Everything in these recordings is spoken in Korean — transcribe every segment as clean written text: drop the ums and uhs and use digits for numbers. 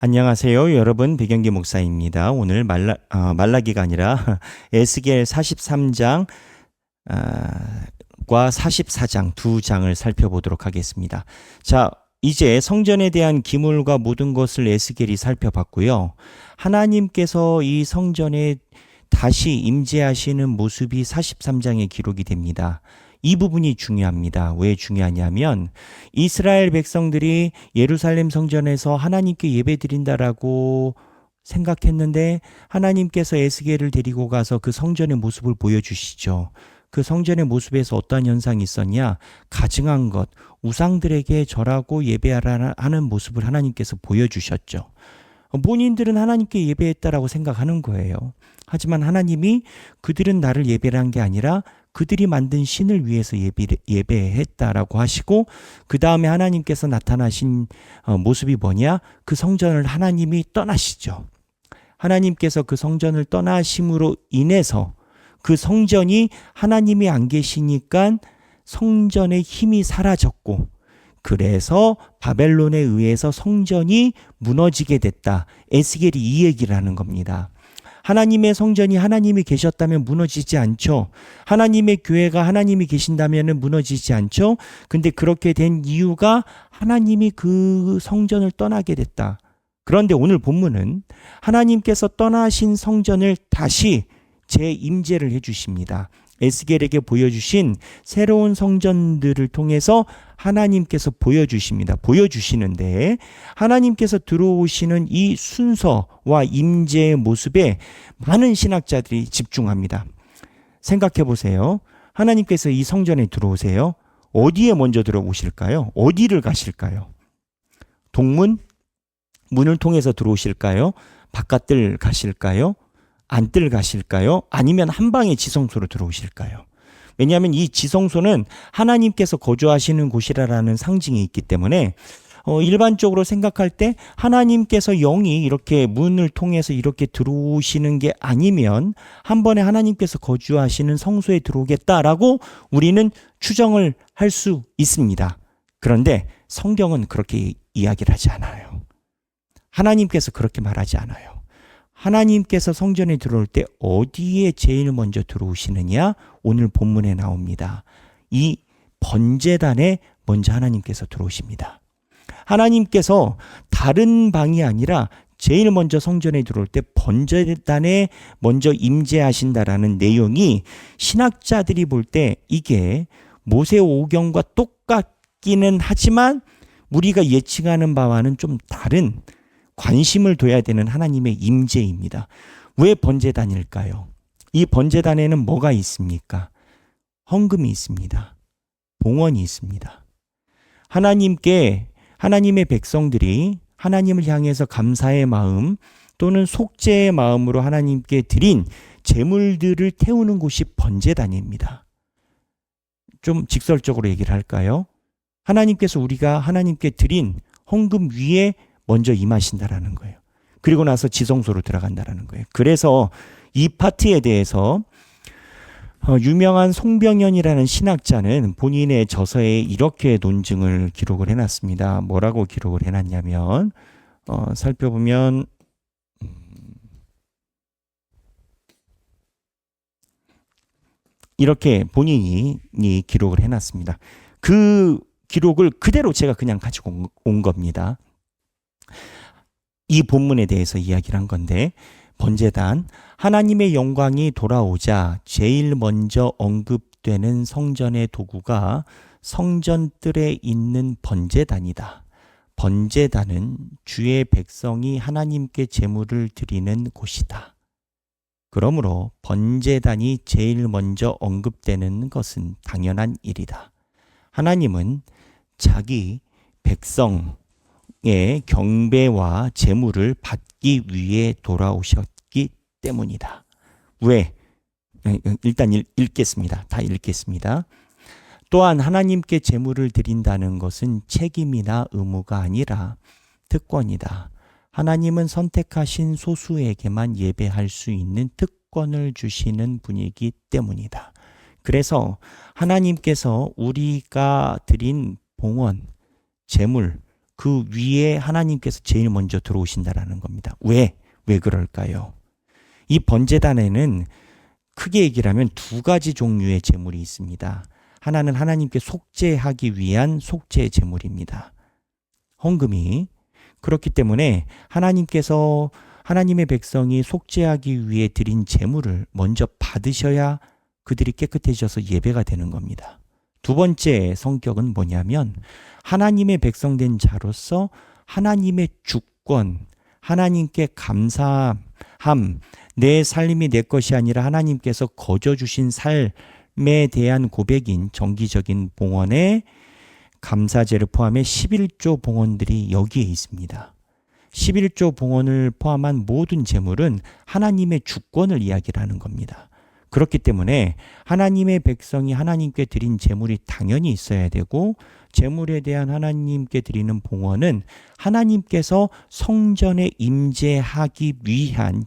안녕하세요. 여러분, 백영기 목사입니다. 오늘 말라기가 아니라 에스겔 43장 과 44장 두 장을 살펴보도록 하겠습니다. 자, 이제 성전에 대한 기물과 모든 것을 에스겔이 살펴봤고요. 하나님께서 이 성전에 다시 임재하시는 모습이 43장에 기록이 됩니다. 이 부분이 중요합니다. 왜 중요하냐면 이스라엘 백성들이 예루살렘 성전에서 하나님께 예배드린다라고 생각했는데 하나님께서 에스겔을 데리고 가서 그 성전의 모습을 보여주시죠. 그 성전의 모습에서 어떠한 현상이 있었냐? 가증한 것, 우상들에게 절하고 예배하라 하는 모습을 하나님께서 보여주셨죠. 본인들은 하나님께 예배했다라고 생각하는 거예요. 하지만 하나님이 그들은 나를 예배한 게 아니라 그들이 만든 신을 위해서 예배했다라고 하시고, 그 다음에 하나님께서 나타나신 모습이 뭐냐? 그 성전을 하나님이 떠나시죠. 하나님께서 그 성전을 떠나심으로 인해서 그 성전이 하나님이 안 계시니까 성전의 힘이 사라졌고, 그래서 바벨론에 의해서 성전이 무너지게 됐다. 에스겔이 이 얘기를 하는 겁니다. 하나님의 성전이 하나님이 계셨다면 무너지지 않죠. 하나님의 교회가 하나님이 계신다면 무너지지 않죠. 근데 그렇게 된 이유가 하나님이 그 성전을 떠나게 됐다. 그런데 오늘 본문은 하나님께서 떠나신 성전을 다시 재임재를 해주십니다. 에스겔에게 보여주신 새로운 성전들을 통해서 하나님께서 보여주시는데, 하나님께서 들어오시는 이 순서와 임재의 모습에 많은 신학자들이 집중합니다. 생각해 보세요. 하나님께서 이 성전에 들어오세요. 어디에 먼저 들어오실까요? 어디를 가실까요? 동문? 문을 통해서 들어오실까요? 바깥들 가실까요? 안뜰 가실까요? 아니면 한 방에 지성소로 들어오실까요? 왜냐하면 이 지성소는 하나님께서 거주하시는 곳이라는 상징이 있기 때문에 일반적으로 생각할 때 하나님께서 영이 이렇게 문을 통해서 이렇게 들어오시는 게 아니면 한 번에 하나님께서 거주하시는 성소에 들어오겠다라고 우리는 추정을 할 수 있습니다. 그런데 성경은 그렇게 이야기를 하지 않아요. 하나님께서 그렇게 말하지 않아요. 하나님께서 성전에 들어올 때 어디에 제일 먼저 들어오시느냐? 오늘 본문에 나옵니다. 이 번제단에 먼저 하나님께서 들어오십니다. 하나님께서 다른 방이 아니라 제일 먼저 성전에 들어올 때 번제단에 먼저 임재하신다라는 내용이 신학자들이 볼 때 이게 모세오경과 똑같기는 하지만 우리가 예측하는 바와는 좀 다른 관심을 둬야 되는 하나님의 임재입니다. 왜 번제단일까요? 이 번제단에는 뭐가 있습니까? 헌금이 있습니다. 봉헌이 있습니다. 하나님의 백성들이 하나님을 향해서 감사의 마음 또는 속죄의 마음으로 하나님께 드린 제물들을 태우는 곳이 번제단입니다. 좀 직설적으로 얘기를 할까요? 하나님께서 우리가 하나님께 드린 헌금 위에 먼저 임하신다라는 거예요. 그리고 나서 지성소로 들어간다라는 거예요. 그래서 이 파트에 대해서 유명한 송병현이라는 신학자는 본인의 저서에 이렇게 논증을 기록을 해놨습니다. 뭐라고 기록을 해놨냐면 살펴보면 이렇게 본인이 기록을 해놨습니다. 그 기록을 그대로 제가 그냥 가지고 온 겁니다. 이 본문에 대해서 이야기를 한 건데, 번제단, 하나님의 영광이 돌아오자 제일 먼저 언급되는 성전의 도구가 성전뜰에 있는 번제단이다. 번제단은 주의 백성이 하나님께 제물을 드리는 곳이다. 그러므로 번제단이 제일 먼저 언급되는 것은 당연한 일이다. 하나님은 자기 백성의 경배와 제물을 받기 위해 돌아오셨기 때문이다. 왜? 일단 읽겠습니다. 다 읽겠습니다. 또한 하나님께 제물을 드린다는 것은 책임이나 의무가 아니라 특권이다. 하나님은 선택하신 소수에게만 예배할 수 있는 특권을 주시는 분이기 때문이다. 그래서 하나님께서 우리가 드린 봉헌, 제물, 그 위에 하나님께서 제일 먼저 들어오신다라는 겁니다. 왜 그럴까요? 이 번제단에는 크게 얘기를 하면 두 가지 종류의 제물이 있습니다. 하나는 하나님께 속죄하기 위한 속죄 제물입니다. 헌금이. 그렇기 때문에 하나님께서 하나님의 백성이 속죄하기 위해 드린 제물을 먼저 받으셔야 그들이 깨끗해져서 예배가 되는 겁니다. 두 번째 성격은 뭐냐면 하나님의 백성된 자로서 하나님의 주권, 하나님께 감사함, 내 삶이 내 것이 아니라 하나님께서 거저 주신 삶에 대한 고백인 정기적인 봉헌에 감사제를 포함해 11조 봉헌들이 여기에 있습니다. 11조 봉헌을 포함한 모든 제물은 하나님의 주권을 이야기를 하는 겁니다. 그렇기 때문에 하나님의 백성이 하나님께 드린 제물이 당연히 있어야 되고 제물에 대한 하나님께 드리는 봉헌은 하나님께서 성전에 임재하기 위한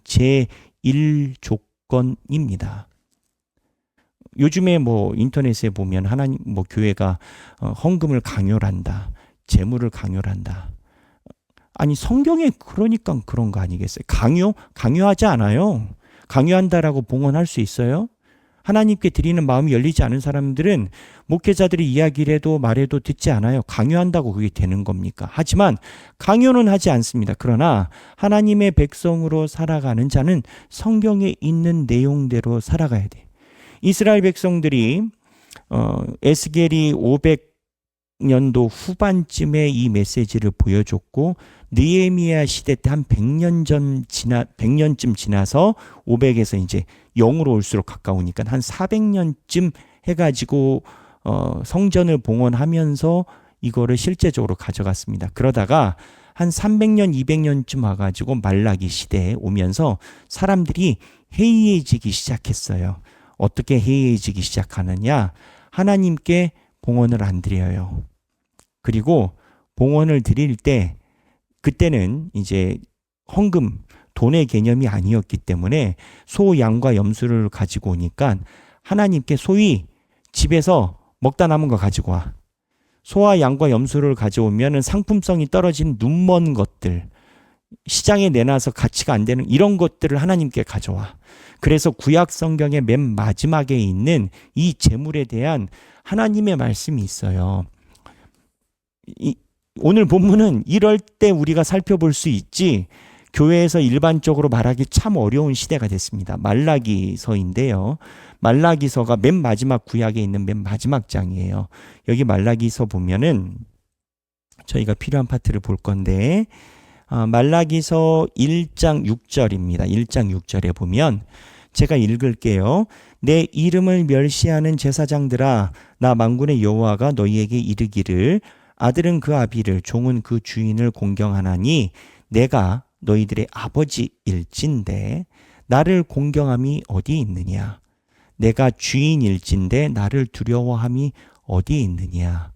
제1조건입니다. 요즘에 인터넷에 보면 하나님 교회가 헌금을 강요를 한다. 제물을 강요를 한다. 아니 성경에 그러니까 그런 거 아니겠어요? 강요하지 않아요. 강요한다라고 봉헌할 수 있어요? 하나님께 드리는 마음이 열리지 않은 사람들은 목회자들이 이야기를 해도 말해도 듣지 않아요. 강요한다고 그게 되는 겁니까? 하지만 강요는 하지 않습니다. 그러나 하나님의 백성으로 살아가는 자는 성경에 있는 내용대로 살아가야 돼. 이스라엘 백성들이 에스겔이 500년도 후반쯤에 이 메시지를 보여줬고 느헤미야 시대 때 한 100년쯤 지나서 500에서 이제 0으로 올수록 가까우니까 한 400년쯤 해가지고 성전을 봉헌하면서 이거를 실제적으로 가져갔습니다. 그러다가 한 300년, 200년쯤 와가지고 말라기 시대에 오면서 사람들이 해이해지기 시작했어요. 어떻게 해이해지기 시작하느냐? 하나님께 봉헌을 안 드려요. 그리고 봉헌을 드릴 때 그때는 이제 헌금, 돈의 개념이 아니었기 때문에 소, 양과 염소를 가지고 오니까 하나님께 소위 집에서 먹다 남은 거 가지고 와. 소와 양과 염소를 가져오면 상품성이 떨어진 눈먼 것들, 시장에 내놔서 가치가 안 되는 이런 것들을 하나님께 가져와. 그래서 구약 성경의 맨 마지막에 있는 이 제물에 대한 하나님의 말씀이 있어요. 오늘 본문은 이럴 때 우리가 살펴볼 수 있지 교회에서 일반적으로 말하기 참 어려운 시대가 됐습니다. 말라기서인데요. 말라기서가 맨 마지막 구약에 있는 맨 마지막 장이에요. 여기 말라기서 보면은 저희가 필요한 파트를 볼 건데 말라기서 1장 6절입니다. 1장 6절에 보면 제가 읽을게요. 내 이름을 멸시하는 제사장들아 나 만군의 여호와가 너희에게 이르기를 아들은 그 아비를 종은 그 주인을 공경하나니 내가 너희들의 아버지일진데 나를 공경함이 어디 있느냐? 내가 주인일진데 나를 두려워함이 어디 있느냐?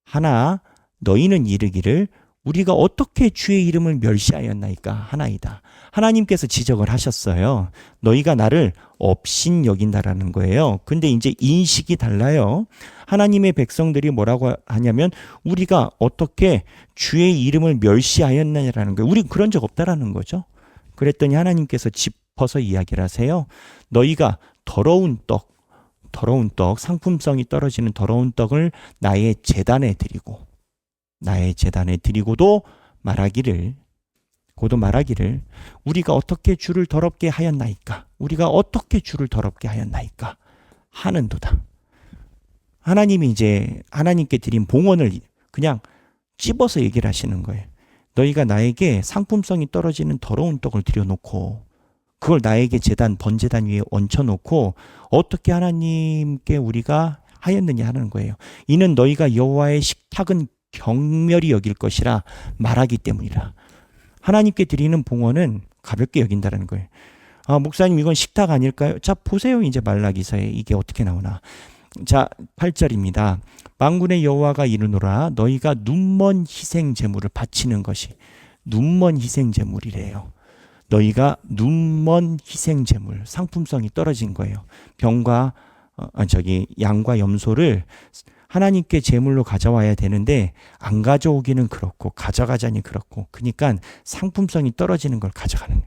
하나 너희는 이르기를 우리가 어떻게 주의 이름을 멸시하였나이까 하나이다. 하나님께서 지적을 하셨어요. 너희가 나를 업신 여긴다라는 거예요. 근데 이제 인식이 달라요. 하나님의 백성들이 뭐라고 하냐면 우리가 어떻게 주의 이름을 멸시하였느냐라는 거예요. 우리 그런 적 없다라는 거죠. 그랬더니 하나님께서 짚어서 이야기를 하세요. 너희가 더러운 떡, 상품성이 떨어지는 더러운 떡을 나의 제단에 드리고도 말하기를 우리가 어떻게 주를 더럽게 하였나이까 하는도다. 하나님이 이제 하나님께 드린 봉헌을 그냥 찝어서 얘기를 하시는 거예요. 너희가 나에게 상품성이 떨어지는 더러운 떡을 드려놓고 그걸 나에게 번제단 위에 얹혀놓고 어떻게 하나님께 우리가 하였느냐 하는 거예요. 이는 너희가 여호와의 식탁은 경멸히 여길 것이라 말하기 때문이라. 하나님께 드리는 봉헌은 가볍게 여긴다는 거예요. 목사님 이건 식탁 아닐까요? 자 보세요. 이제 말라기서에 이게 어떻게 나오나. 자 8절입니다. 만군의 여호와가 이르노라 너희가 눈먼 희생 제물을 바치는 것이 눈먼 희생 제물이래요. 너희가 눈먼 희생 제물 상품성이 떨어진 거예요. 양과 염소를 하나님께 제물로 가져와야 되는데 안 가져오기는 그렇고 가져가자니 그렇고, 그러니까 상품성이 떨어지는 걸 가져가는,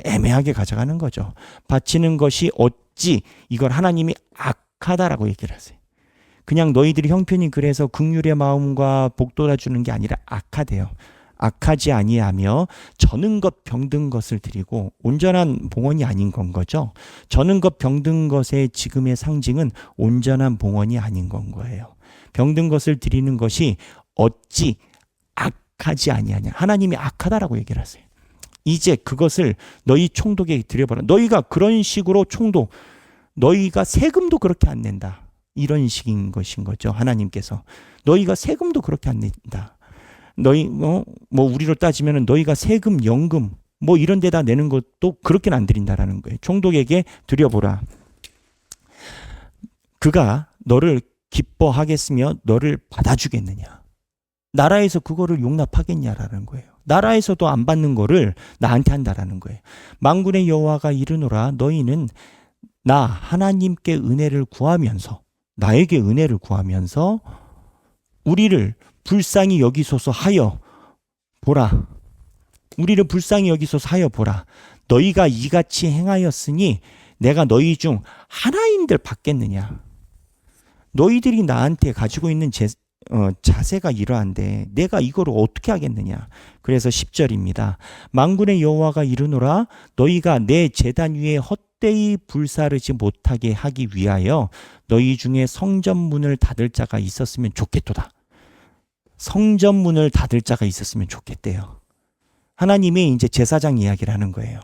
애매하게 가져가는 거죠. 바치는 것이 어찌, 이걸 하나님이 악하다라고 얘기를 하세요. 그냥 너희들이 형편이 그래서 긍휼의 마음과 복 돋아주는 게 아니라 악하대요. 악하지 아니하며 저는 것 병든 것을 드리고, 온전한 봉헌이 아닌 건 거죠. 저는 것 병든 것의 지금의 상징은 온전한 봉헌이 아닌 건 거예요. 병든 것을 드리는 것이 어찌 악하지 아니하냐. 하나님이 악하다라고 얘기를 하세요. 이제 그것을 너희 총독에게 드려봐라. 너희가 그런 식으로 총독, 너희가 세금도 그렇게 안 낸다, 이런 식인 것인 거죠. 하나님께서 너희가 세금도 그렇게 안 낸다. 너희 뭐 우리로 따지면은 너희가 세금, 연금 뭐 이런 데다 내는 것도 그렇게는 안 드린다라는 거예요. 총독에게 드려보라. 그가 너를 기뻐하겠으며 너를 받아주겠느냐. 나라에서 그거를 용납하겠냐라는 거예요. 나라에서도 안 받는 거를 나한테 한다라는 거예요. 만군의 여호와가 이르노라. 너희는 나 하나님께 은혜를 구하면서, 나에게 은혜를 구하면서 우리를 불쌍히 여기소서 하여 보라. 우리를 불쌍히 여기소서 하여 보라. 너희가 이같이 행하였으니 내가 너희 중 하나인들 받겠느냐. 너희들이 나한테 가지고 있는 자세가 이러한데 내가 이거를 어떻게 하겠느냐. 그래서 10절입니다. 만군의 여호와가 이르노라. 너희가 내 제단 위에 헛되이 불사르지 못하게 하기 위하여 너희 중에 성전문을 닫을 자가 있었으면 좋겠도다. 성전문을 닫을 자가 있었으면 좋겠대요. 하나님이 이제 제사장 이야기를 하는 거예요.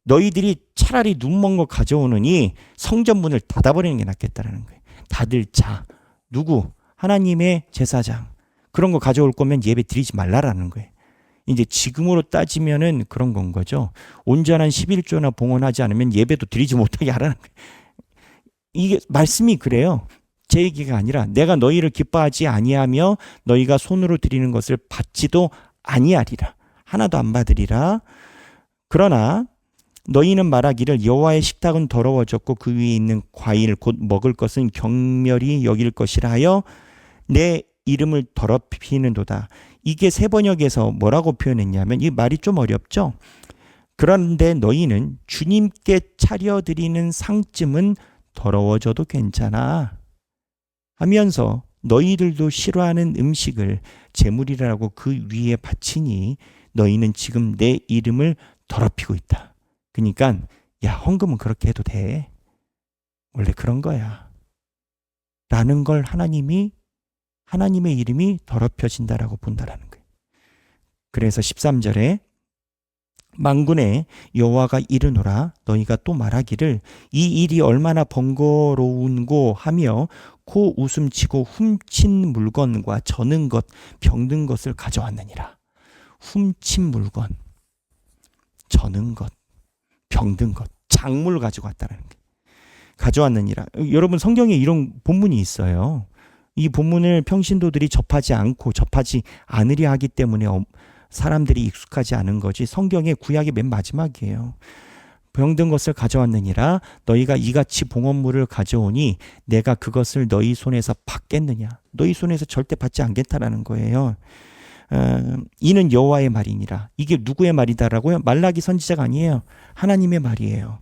너희들이 차라리 눈먼 거 가져오느니 성전문을 닫아버리는 게 낫겠다라는 거예요. 닫을 자. 누구? 하나님의 제사장. 그런 거 가져올 거면 예배 드리지 말라라는 거예요. 이제 지금으로 따지면은 그런 건 거죠. 온전한 11조나 봉헌하지 않으면 예배도 드리지 못하게 하라는 거예요. 이게 말씀이 그래요. 제 얘기가 아니라 내가 너희를 기뻐하지 아니하며 너희가 손으로 드리는 것을 받지도 아니하리라. 하나도 안 받으리라. 그러나 너희는 말하기를 여호와의 식탁은 더러워졌고 그 위에 있는 과일 곧 먹을 것은 경멸이 여길 것이라 하여 내 이름을 더럽히는도다. 이게 세번역에서 뭐라고 표현했냐면, 이 말이 좀 어렵죠. 그런데 너희는 주님께 차려드리는 상쯤은 더러워져도 괜찮아 하면서 너희들도 싫어하는 음식을 제물이라고 그 위에 바치니 너희는 지금 내 이름을 더럽히고 있다. 그러니까 야, 헌금은 그렇게 해도 돼. 원래 그런 거야. 라는 걸 하나님의 이름이 더럽혀진다라고 본다라는 거예요. 그래서 13절에 만군의 여호와가 이르노라. 너희가 또 말하기를 이 일이 얼마나 번거로운고 하며 코 웃음치고 훔친 물건과 저는 것 병든 것을 가져왔느니라. 훔친 물건, 저는 것, 병든 것, 작물 가지고 왔다는 게 가져왔느니라. 여러분, 성경에 이런 본문이 있어요. 이 본문을 평신도들이 접하지 않으려 하기 때문에 사람들이 익숙하지 않은 거지, 성경의 구약의 맨 마지막이에요. 병든 것을 가져왔느니라. 너희가 이같이 봉헌물을 가져오니 내가 그것을 너희 손에서 받겠느냐. 너희 손에서 절대 받지 않겠다라는 거예요. 이는 여호와의 말이니라. 이게 누구의 말이다라고요? 말라기 선지자가 아니에요. 하나님의 말이에요.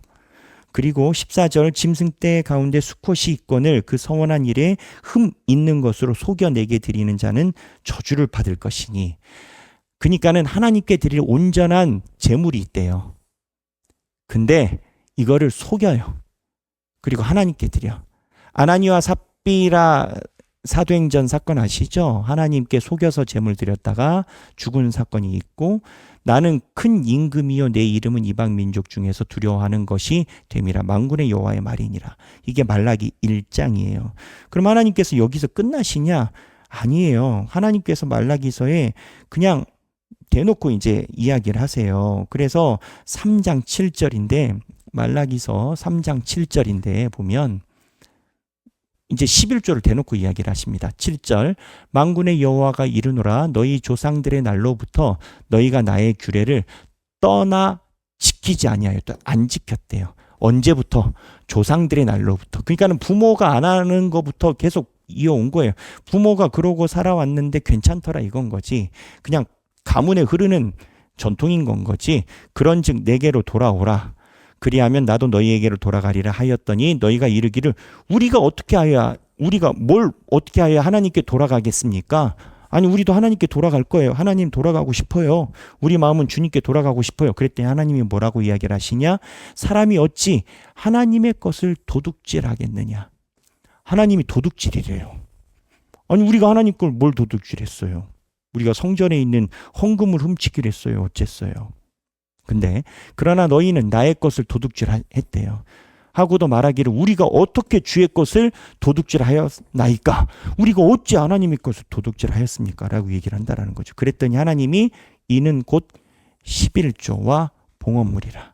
그리고 14절 짐승 떼 가운데 수컷이 있거늘 그 서원한 일에 흠 있는 것으로 속여 내게 드리는 자는 저주를 받을 것이니. 그러니까는 하나님께 드릴 온전한 제물이 있대요. 근데 이거를 속여요. 그리고 하나님께 드려. 아나니와 삽비라 사도행전 사건 아시죠? 하나님께 속여서 제물 드렸다가 죽은 사건이 있고, 나는 큰 임금이요 내 이름은 이방 민족 중에서 두려워하는 것이 됨이라. 만군의 여호와의 말이니라. 이게 말라기 1장이에요. 그럼 하나님께서 여기서 끝나시냐? 아니에요. 하나님께서 말라기서에 그냥 대놓고 이제 이야기를 하세요. 그래서 3장 7절인데, 말라기서 3장 7절인데 보면 이제 11조를 대놓고 이야기를 하십니다. 7절 만군의 여호와가 이르노라. 너희 조상들의 날로부터 너희가 나의 규례를 떠나 지키지 아니하였다. 안 지켰대요. 언제부터? 조상들의 날로부터. 그러니까는 부모가 안 하는 것부터 계속 이어온 거예요. 부모가 그러고 살아왔는데 괜찮더라 이건 거지. 그냥 가문에 흐르는 전통인 건 거지. 그런즉 내게로 돌아오라. 그리하면 나도 너희에게로 돌아가리라 하였더니 너희가 이르기를 우리가 뭘 어떻게 하여야 하나님께 돌아가겠습니까? 아니 우리도 하나님께 돌아갈 거예요. 하나님 돌아가고 싶어요. 우리 마음은 주님께 돌아가고 싶어요. 그랬더니 하나님이 뭐라고 이야기를 하시냐? 사람이 어찌 하나님의 것을 도둑질하겠느냐? 하나님이 도둑질이래요. 아니 우리가 하나님 걸 뭘 도둑질했어요? 우리가 성전에 있는 헌금을 훔치기로 했어요. 어쨌어요? 근데 그러나 너희는 나의 것을 도둑질했대요. 하고도 말하기를 우리가 어떻게 주의 것을 도둑질하였나이까? 우리가 어찌 하나님의 것을 도둑질하였습니까? 라고 얘기를 한다라는 거죠. 그랬더니 하나님이 이는 곧 11조와 봉헌물이라.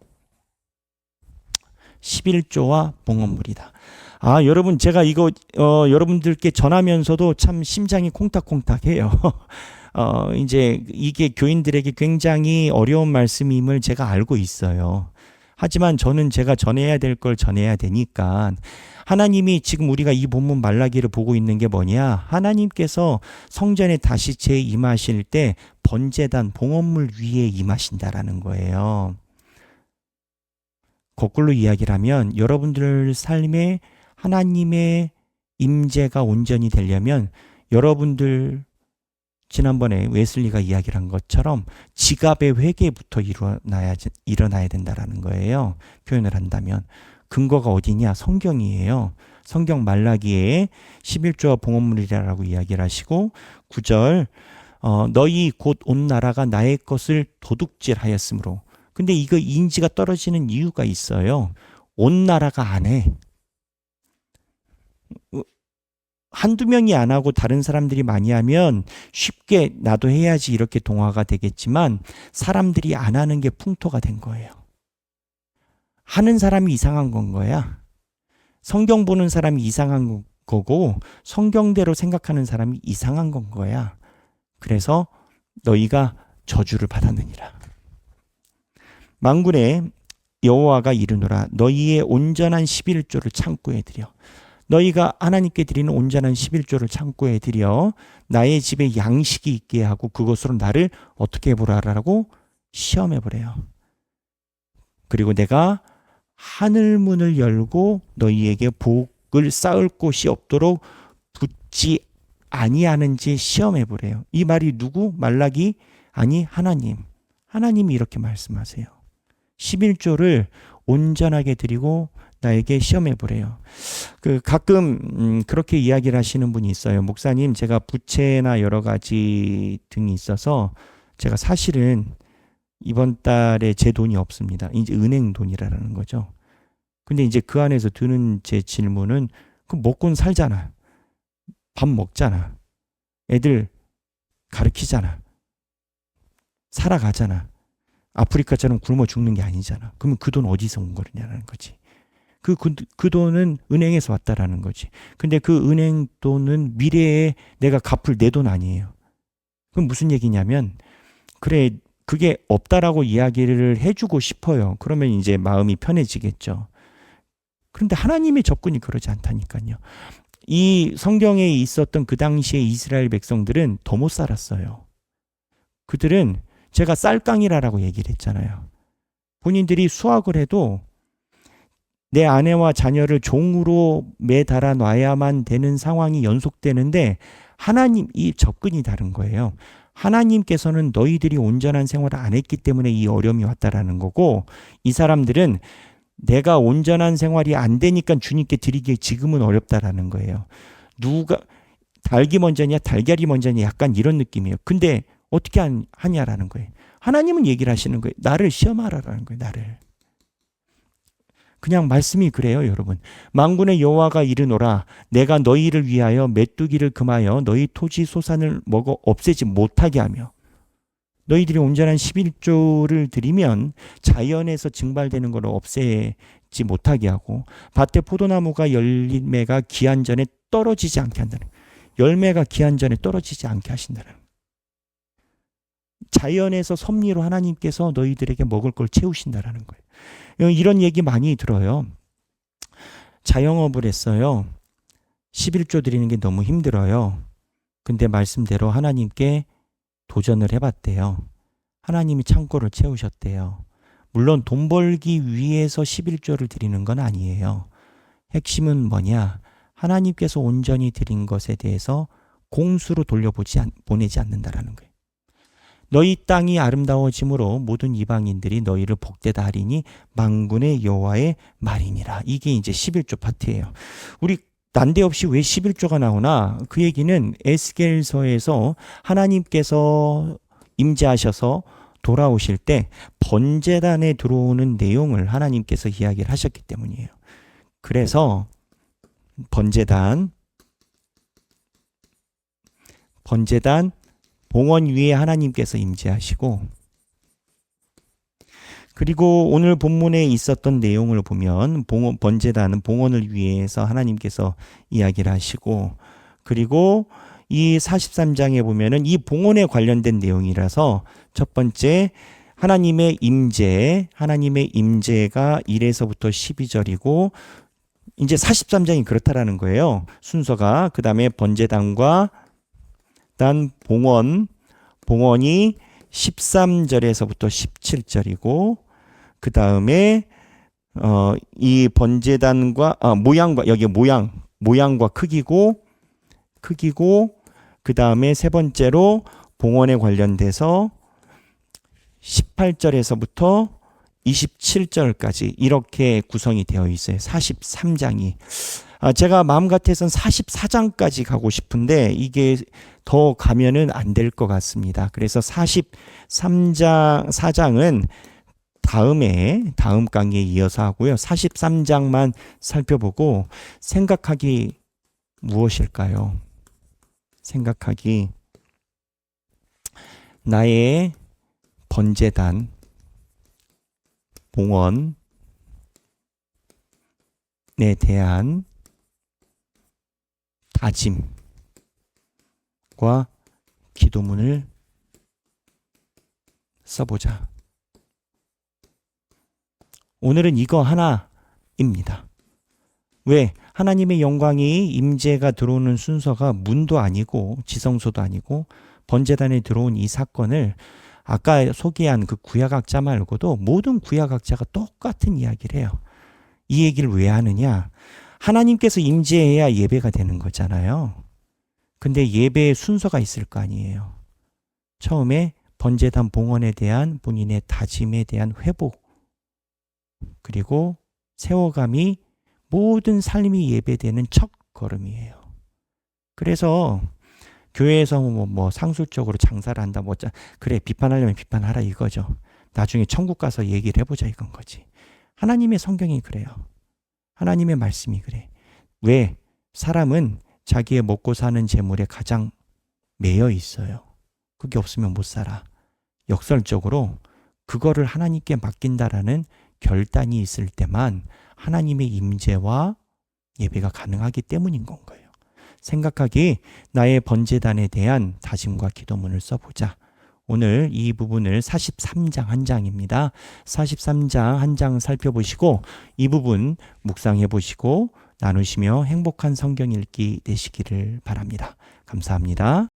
11조와 봉헌물이다. 아, 여러분 제가 이거 여러분들께 전하면서도 참 심장이 콩닥콩닥해요. 이제 이게 교인들에게 굉장히 어려운 말씀임을 제가 알고 있어요. 하지만 저는 제가 전해야 될 걸 전해야 되니까 하나님이 지금 우리가 이 본문 말라기를 보고 있는 게 뭐냐? 하나님께서 성전에 다시 재임하실 때 번제단 봉헌물 위에 임하신다라는 거예요. 거꾸로 이야기를 하면 여러분들 삶에 하나님의 임재가 온전히 되려면 여러분들 지난번에 웨슬리가 이야기를 한 것처럼 지갑의 회개부터 일어나야 된다라는 거예요. 표현을 한다면. 근거가 어디냐? 성경이에요. 성경 말라기에 11조와 봉헌물이라고 이야기를 하시고 9절 너희 곧 온 나라가 나의 것을 도둑질하였으므로. 근데 이거 인지가 떨어지는 이유가 있어요. 온 나라가 안 해. 한두 명이 안 하고 다른 사람들이 많이 하면 쉽게 나도 해야지 이렇게 동화가 되겠지만 사람들이 안 하는 게 풍토가 된 거예요. 하는 사람이 이상한 건 거야. 성경 보는 사람이 이상한 거고 성경대로 생각하는 사람이 이상한 건 거야. 그래서 너희가 저주를 받았느니라. 만군의 여호와가 이르노라 너희의 온전한 11조를 창고에 드려. 너희가 하나님께 드리는 온전한 11조를 창고에 드려 나의 집에 양식이 있게 하고 그것으로 나를 어떻게 해보라라고 시험해 보래요. 그리고 내가 하늘문을 열고 너희에게 복을 쌓을 곳이 없도록 붙지 아니하는지 시험해 보래요. 이 말이 누구? 말라기? 아니 하나님. 하나님이 이렇게 말씀하세요. 11조를 온전하게 드리고 나에게 시험해 보래요. 가끔 그렇게 이야기를 하시는 분이 있어요. 목사님, 제가 부채나 여러 가지 등이 있어서 제가 사실은 이번 달에 제 돈이 없습니다. 이제 은행 돈이라는 거죠. 근데 이제 그 안에서 드는 제 질문은 그럼 먹고는 살잖아. 밥 먹잖아. 애들 가르치잖아. 살아가잖아. 아프리카처럼 굶어 죽는 게 아니잖아. 그러면 그 돈 어디서 온 거냐는 거지. 그 돈은 은행에서 왔다라는 거지. 근데 그 은행 돈은 미래에 내가 갚을 내 돈 아니에요. 그럼 무슨 얘기냐면, 그래, 그게 없다라고 이야기를 해주고 싶어요. 그러면 이제 마음이 편해지겠죠. 그런데 하나님의 접근이 그러지 않다니까요. 이 성경에 있었던 그 당시의 이스라엘 백성들은 더 못 살았어요. 그들은 제가 쌀깡이라고 얘기를 했잖아요. 본인들이 수확을 해도 내 아내와 자녀를 종으로 매달아 놔야만 되는 상황이 연속되는데 하나님 이 접근이 다른 거예요. 하나님께서는 너희들이 온전한 생활을 안 했기 때문에 이 어려움이 왔다라는 거고 이 사람들은 내가 온전한 생활이 안 되니까 주님께 드리기에 지금은 어렵다라는 거예요. 누가 닭이 먼저냐 달걀이 먼저냐 약간 이런 느낌이에요. 근데 어떻게 하냐라는 거예요. 하나님은 얘기를 하시는 거예요. 나를 시험하라라는 거예요. 나를. 그냥 말씀이 그래요, 여러분. 만군의 여호와가 이르노라 내가 너희를 위하여 메뚜기를 금하여 너희 토지 소산을 먹어 없애지 못하게 하며 너희들이 온전한 11조를 드리면 자연에서 증발되는 것을 없애지 못하게 하고 밭에 포도나무가 열매가 기한 전에 떨어지지 않게 한다는 열매가 기한 전에 떨어지지 않게 하신다는 자연에서 섭리로 하나님께서 너희들에게 먹을 걸 채우신다라는 거예요. 이런 얘기 많이 들어요. 자영업을 했어요. 11조 드리는 게 너무 힘들어요. 근데 말씀대로 하나님께 도전을 해봤대요. 하나님이 창고를 채우셨대요. 물론 돈 벌기 위해서 11조를 드리는 건 아니에요. 핵심은 뭐냐? 하나님께서 온전히 드린 것에 대해서 공수로 보내지 않는다라는 거예요. 너희 땅이 아름다워짐으로 모든 이방인들이 너희를 복되다 하리니 만군의 여호와의 말이니라. 이게 이제 11조 파트예요. 우리 난데없이 왜 11조가 나오나? 그 얘기는 에스겔서에서 하나님께서 임재하셔서 돌아오실 때 번제단에 들어오는 내용을 하나님께서 이야기를 하셨기 때문이에요. 그래서 번제단 봉헌 위에 하나님께서 임재하시고, 그리고 오늘 본문에 있었던 내용을 보면 번제단은 봉헌을 위해서 하나님께서 이야기를 하시고, 그리고 이 43장에 보면은 이 봉헌에 관련된 내용이라서 첫 번째 하나님의 임재가 1에서부터 12절이고 이제 43장이 그렇다라는 거예요. 순서가. 그 다음에 번제단과 단 봉헌이 13절에서부터 17절이고, 그 다음에 이 번제단과 모양과 여기 모양과 크기고 그 다음에 세 번째로 봉헌에 관련돼서 18절에서부터 27절까지 이렇게 구성이 되어 있어요. 43장이. 제가 마음 같아서는 44장까지 가고 싶은데 이게 더 가면은 안 될 것 같습니다. 그래서 4장은 다음 강의에 이어서 하고요. 43장만 살펴보고 생각하기 무엇일까요? 생각하기 나의 번제단 봉헌에 대한 다짐과 기도문을 써보자. 오늘은 이거 하나입니다. 왜? 하나님의 영광이 임재가 들어오는 순서가 문도 아니고 지성소도 아니고 번제단에 들어온 이 사건을 아까 소개한 그 구약학자 말고도 모든 구약학자가 똑같은 이야기를 해요. 이 얘기를 왜 하느냐? 하나님께서 임재해야 예배가 되는 거잖아요. 근데 예배의 순서가 있을 거 아니에요. 처음에 번제단 봉헌에 대한 본인의 다짐에 대한 회복, 그리고 세워감이 모든 삶이 예배되는 첫 걸음이에요. 그래서 교회에서 뭐 상술적으로 장사를 한다, 그래, 비판하려면 비판하라 이거죠. 나중에 천국 가서 얘기를 해보자 이건 거지. 하나님의 성경이 그래요. 하나님의 말씀이 그래. 왜? 사람은 자기의 먹고 사는 재물에 가장 매여 있어요. 그게 없으면 못 살아. 역설적으로 그거를 하나님께 맡긴다라는 결단이 있을 때만 하나님의 임재와 예배가 가능하기 때문인 건 거예요. 생각하기 나의 번제단에 대한 다짐과 기도문을 써보자. 오늘 이 부분을 43장 한 장입니다. 43장 한 장 살펴보시고 이 부분 묵상해 보시고 나누시며 행복한 성경 읽기 되시기를 바랍니다. 감사합니다.